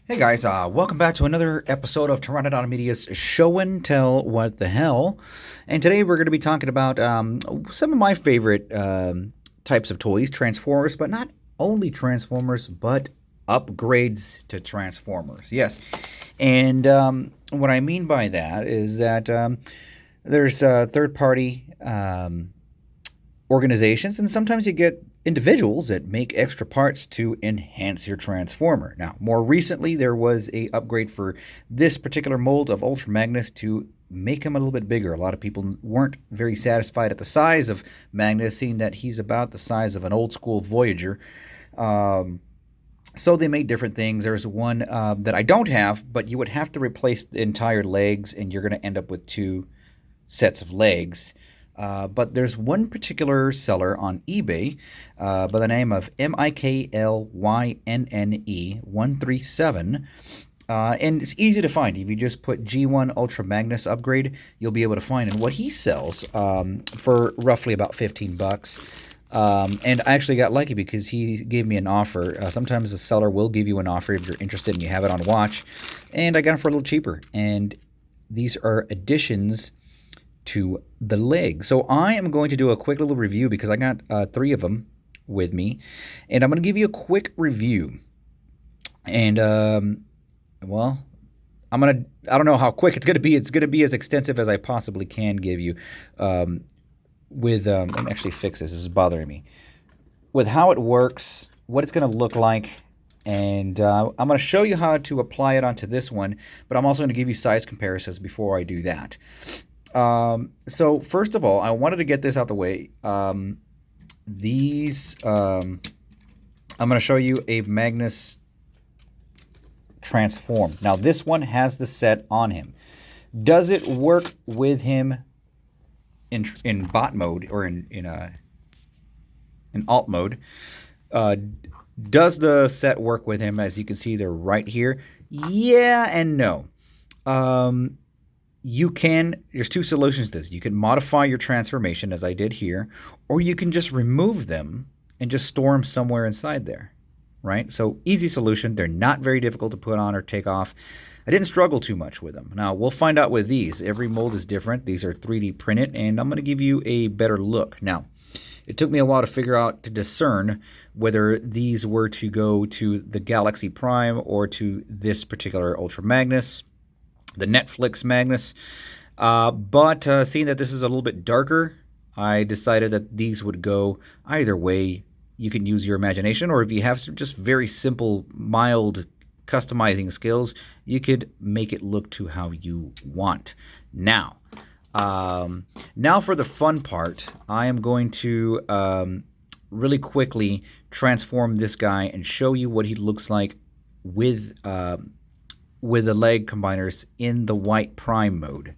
Hey guys, welcome back to another episode of Pteranodon Media's Show and Tell What the Hell. And today we're going to be talking about some of my favorite types of toys, Transformers, but not only Transformers, but upgrades to Transformers. Yes. And what I mean by that is that there's third party organizations, and sometimes you get individuals that make extra parts to enhance your transformer. Now, more recently, there was a upgrade for this particular mold of Ultra Magnus to make him a little bit bigger. A lot of people weren't very satisfied at the size of Magnus, seeing that he's about the size of an old school Voyager. So they made different things. There's one that I don't have, but you would have to replace the entire legs, and you're going to end up with two sets of legs. But there's one particular seller on eBay by the name of MIKLYNNE137. And it's easy to find. If you just put G1 Ultra Magnus upgrade, you'll be able to find. And what he sells for roughly about 15 bucks. And I actually got lucky because he gave me an offer. Sometimes the seller will give you an offer if you're interested and you have it on watch. And I got it for a little cheaper. And these are additions to the leg. So I am going to do a quick little review because I got three of them with me, and I'm going to give you a quick review. And well, I don't know how quick it's going to be. It's going to be as extensive as I possibly can give you. Let me actually fix this. This is bothering me. With how it works, what it's going to look like. And I'm going to show you how to apply it onto this one, but I'm also going to give you size comparisons before I do that. So first of all, I wanted to get this out the way. I'm going to show you a Magnus Transform. Now this one has the set on him. Does it work with him in bot mode or in alt mode? Does the set work with him? As you can see, they're right here. Yeah and no. There's two solutions to this. You can modify your transformation, as I did here, or you can just remove them and just store them somewhere inside there, right? So easy solution. They're not very difficult to put on or take off. I didn't struggle too much with them. Now, we'll find out with these. Every mold is different. These are 3D printed, and I'm going to give you a better look. Now, it took me a while to discern whether these were to go to the Galaxy Prime or to this particular Ultra Magnus, the Netflix Magnus. But seeing that this is a little bit darker, I decided that these would go either way. You can use your imagination, or if you have some just very simple, mild customizing skills, you could make it look to how you want. Now for the fun part, I am going to really quickly transform this guy and show you what he looks like with the leg combiners in the white prime mode.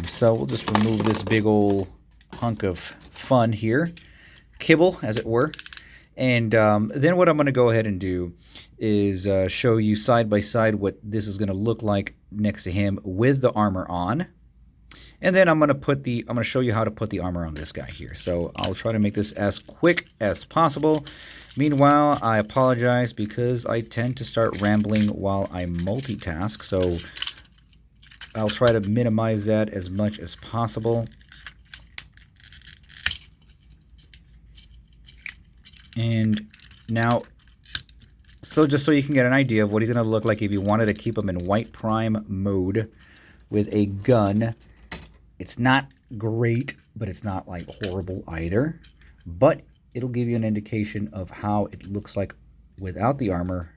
So we'll just remove this big old hunk of fun here, kibble as it were, and then what I'm going to go ahead and do is show you side by side what this is going to look like next to him with the armor on, and then I'm going to show you how to put the armor on this guy here. So I'll try to make this as quick as possible. Meanwhile, I apologize because I tend to start rambling while I multitask, so I'll try to minimize that as much as possible. And now, so just so you can get an idea of what he's going to look like if you wanted to keep him in white prime mode with a gun. It's not great, but it's not like horrible either. But it'll give you an indication of how it looks like without the armor,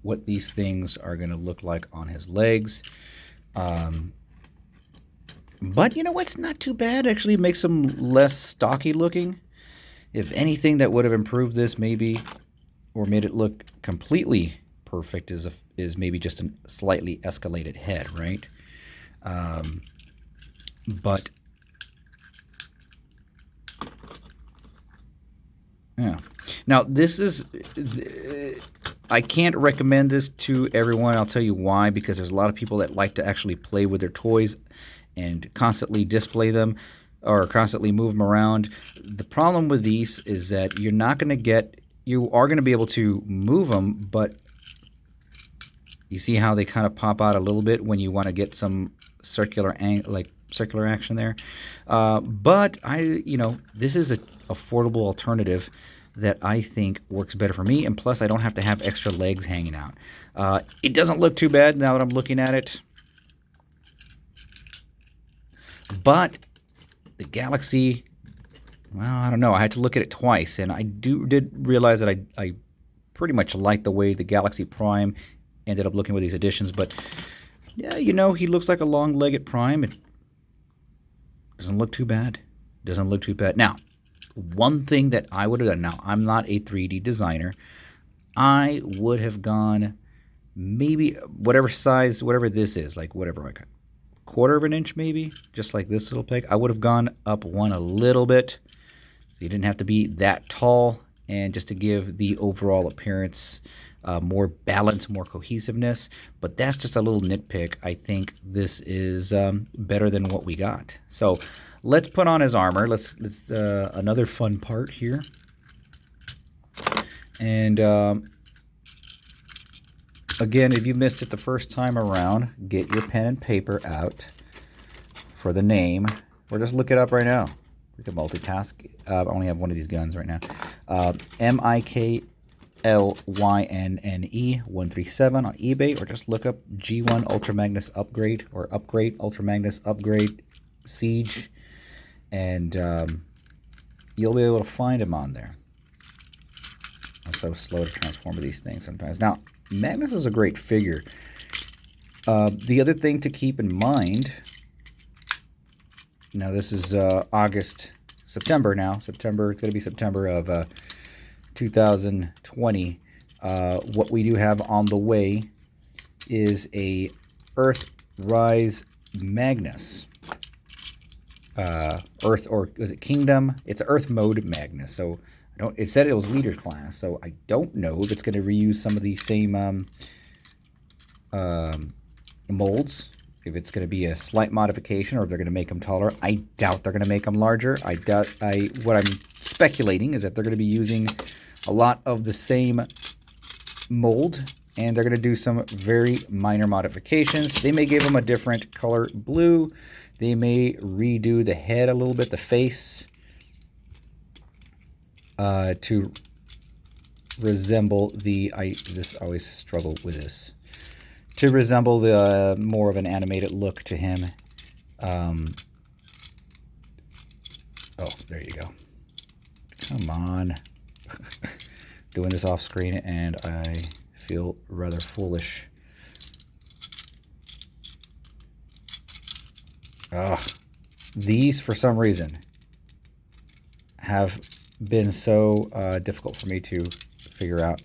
what these things are going to look like on his legs. But you know what? It's not too bad. Actually, it makes them less stocky looking. If anything that would have improved this maybe, or made it look completely perfect, is maybe just a slightly escalated head, right? But yeah. Now this is, I can't recommend this to everyone. I'll tell you why, because there's a lot of people that like to actually play with their toys and constantly display them or constantly move them around. The problem with these is that you are going to be able to move them, but You see how they kind of pop out a little bit when you want to get some circular action there. But this is an affordable alternative that I think works better for me, and plus I don't have to have extra legs hanging out. It doesn't look too bad now that I'm looking at it, but the Galaxy, well, I don't know. I had to look at it twice, and I did realize that I pretty much like the way the Galaxy Prime ended up looking with these additions, but yeah, he looks like a long-legged Prime. It doesn't look too bad. Doesn't look too bad. Now, one thing that I would have done, now I'm not a 3D designer, I would have gone maybe whatever size, whatever this is, like whatever, like a quarter of an inch maybe, just like this little peg. I would have gone up one a little bit, so you didn't have to be that tall, and just to give the overall appearance more balance, more cohesiveness. But that's just a little nitpick. I think this is better than what we got. So let's put on his armor. Let's another fun part here. And again, if you missed it the first time around, get your pen and paper out for the name, or just look it up right now. We can multitask. I only have one of these guns right now. MIKLYNNE 137 on eBay, or just look up G1 Ultra Magnus Upgrade, or Upgrade Ultra Magnus Upgrade Siege, and you'll be able to find them on there. I'm so slow to transform these things sometimes. Now, Magnus is a great figure. The other thing to keep in mind, now this is September now. It's going to be September of 2020. What we do have on the way is a Earthrise Magnus. Earth, or is it Kingdom? It's Earth mode Magnus. So it said it was leader class, so I don't know if it's going to reuse some of these same molds, if it's going to be a slight modification, or if they're going to make them taller. I doubt they're going to make them larger. What I'm speculating is that they're going to be using a lot of the same mold, and they're going to do some very minor modifications. They may give them a different color blue. They may redo the head a little bit, the face, to resemble this always struggle with this, to resemble the more of an animated look to him. Oh, there you go. Come on. Doing this off screen, and I feel rather foolish. These, for some reason, have been so difficult for me to figure out.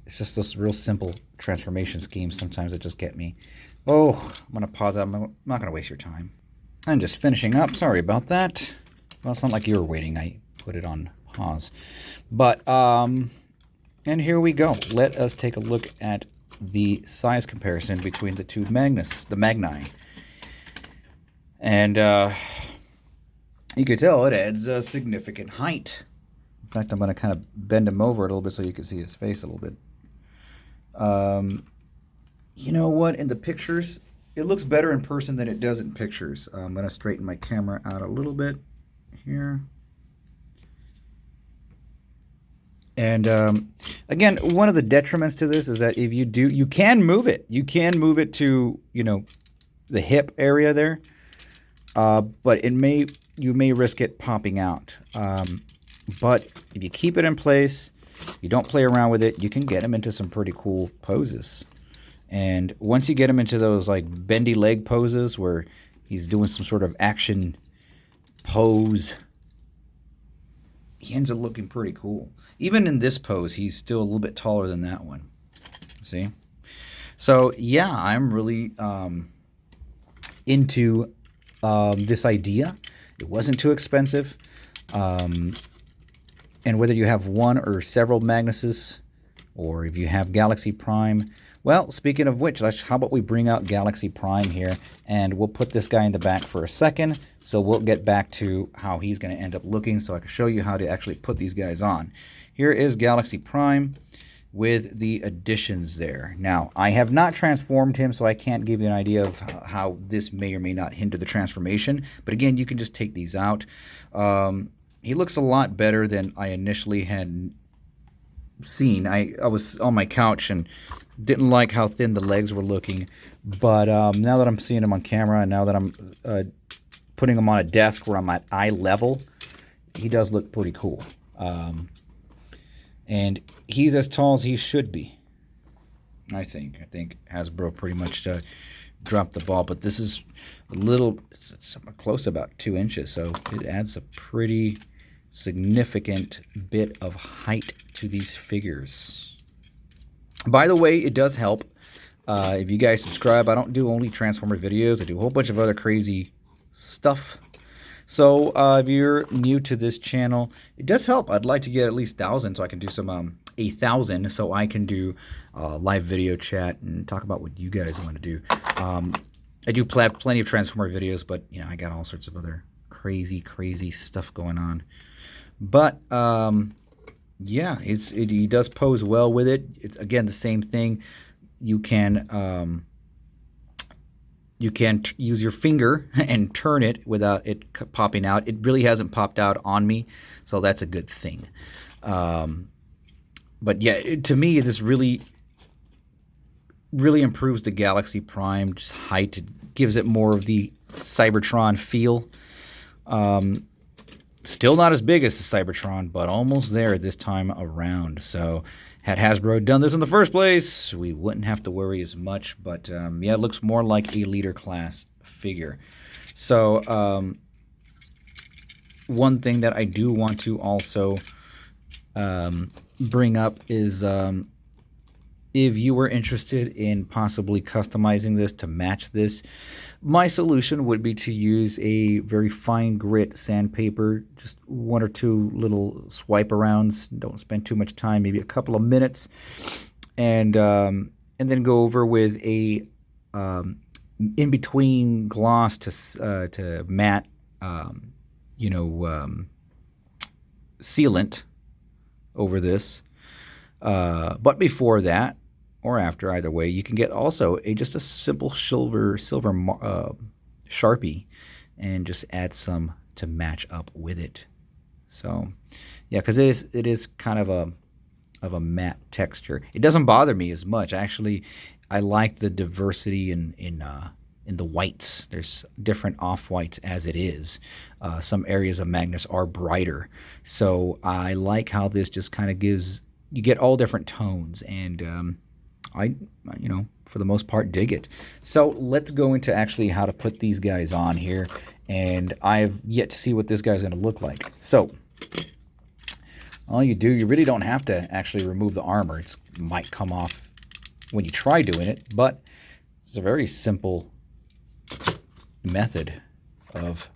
It's just those real simple transformation schemes sometimes that just get me. Oh, I'm going to pause that. I'm not going to waste your time. I'm just finishing up. Sorry about that. Well, it's not like you were waiting. I put it on pause. But, and here we go. Let us take a look at the size comparison between the two Magni. And you could tell it adds a significant height. In fact, I'm going to kind of bend him over a little bit so you can see his face a little bit. You know what? In the pictures, it looks better in person than it does in pictures. I'm going to straighten my camera out a little bit here. And again, one of the detriments to this is that if you do, you can move it. You can move it to, the hip area there. But you may risk it popping out. But if you keep it in place, you don't play around with it, you can get him into some pretty cool poses. And once you get him into those like bendy leg poses where he's doing some sort of action pose, he ends up looking pretty cool. Even in this pose, he's still a little bit taller than that one. See? So yeah, I'm really into this idea. It wasn't too expensive. And whether you have one or several Magnuses, or if you have Galaxy Prime, well, speaking of which, how about we bring out Galaxy Prime here, and we'll put this guy in the back for a second, so we'll get back to how he's going to end up looking, so I can show you how to actually put these guys on. Here is Galaxy Prime, with the additions there. Now, I have not transformed him, so I can't give you an idea of how this may or may not hinder the transformation. But again, you can just take these out. He looks a lot better than I initially had seen. I was on my couch and didn't like how thin the legs were looking. But now that I'm seeing him on camera, and now that I'm putting him on a desk where I'm at eye level, he does look pretty cool. And he's as tall as he should be, I think. I think Hasbro pretty much dropped the ball. But this is a little, it's close about 2 inches, so it adds a pretty significant bit of height to these figures. By the way, it does help if you guys subscribe. I don't do only Transformer videos. I do a whole bunch of other crazy stuff. So if you're new to this channel, it does help. I'd like to get at least 1,000 so I can do some 1,000 so I can do live video chat and talk about what you guys want to do. I do plenty of Transformer videos, but you know, I got all sorts of other crazy stuff going on. But yeah, he does pose well with it. It's again the same thing. You can use your finger and turn it without it popping out. It really hasn't popped out on me, so that's a good thing. But yeah, to me, this really improves the Galaxy Prime, just height. It gives it more of the Cybertron feel. Still not as big as the Cybertron, but almost there this time around. So had Hasbro done this in the first place, we wouldn't have to worry as much. But yeah, it looks more like a leader class figure. So one thing that I do want to also bring up is if you were interested in possibly customizing this to match this, my solution would be to use a very fine grit sandpaper, just 1 or 2 little swipe arounds. Don't spend too much time, maybe a couple of minutes, and then go over with a in between gloss to matte, sealant over this. But before that, or after, either way, you can get also just a simple silver Sharpie and just add some to match up with it. So yeah, because it is kind of a matte texture. It doesn't bother me as much. Actually, I like the diversity in the whites. There's different off-whites as it is. Some areas of Magnus are brighter. So I like how this just kind of gives, you get all different tones, and I, for the most part, dig it. So let's go into actually how to put these guys on here, and I've yet to see what this guy's going to look like. So all you do, you really don't have to actually remove the armor. It might come off when you try doing it, but it's a very simple method of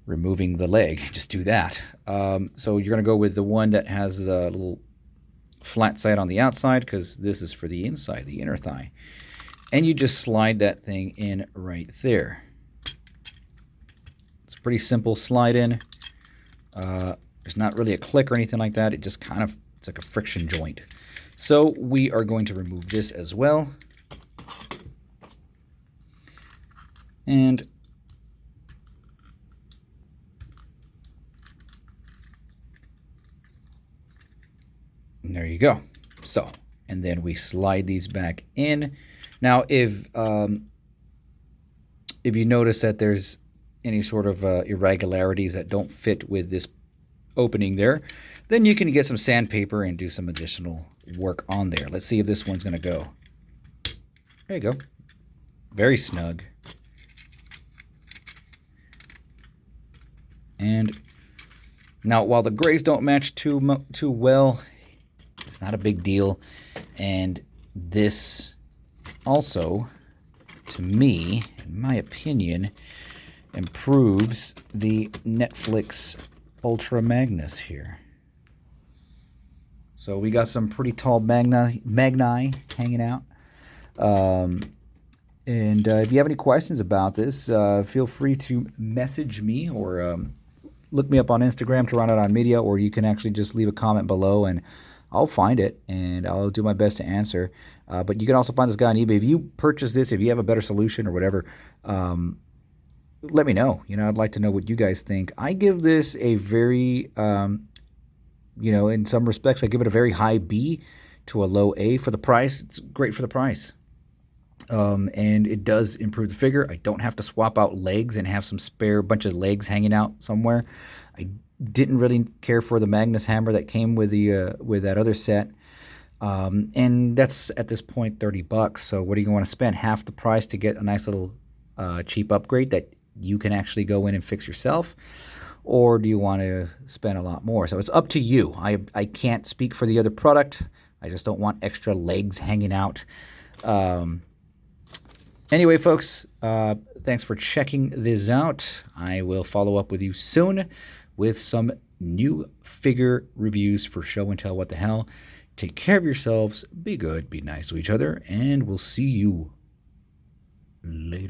removing the leg. Just do that. So you're going to go with the one that has a little flat side on the outside, because this is for the inside, the inner thigh. And you just slide that thing in right there. It's a pretty simple slide in. There's not really a click or anything like that. It just kind of, it's like a friction joint. So we are going to remove this as well. And there you go. So, and then we slide these back in. Now, if you notice that there's any sort of irregularities that don't fit with this opening there, then you can get some sandpaper and do some additional work on there. Let's see if this one's going to go. There you go. Very snug. And now, while the grays don't match too well, it's not a big deal. And this also, to me, in my opinion, improves the Netflix Ultra Magnus here. So we got some pretty tall Magni hanging out. And if you have any questions about this, feel free to message me or look me up on Instagram, Toronto Media, or you can actually just leave a comment below and I'll find it and I'll do my best to answer. But you can also find this guy on eBay. If you purchase this, if you have a better solution or whatever, let me know. I'd like to know what you guys think. I give this a very, in some respects, I give it a very high B to a low A for the price. It's great for the price. And it does improve the figure. I don't have to swap out legs and have some spare bunch of legs hanging out somewhere. I didn't really care for the Magnus hammer that came with the with that other set. And that's at this point $30. So what do you want to spend? Half the price to get a nice little cheap upgrade that you can actually go in and fix yourself? Or do you want to spend a lot more? So it's up to you. I can't speak for the other product. I just don't want extra legs hanging out. Anyway, folks, thanks for checking this out. I will follow up with you soon with some new figure reviews for Show and Tell What the Hell. Take care of yourselves. Be good. Be nice to each other. And we'll see you later.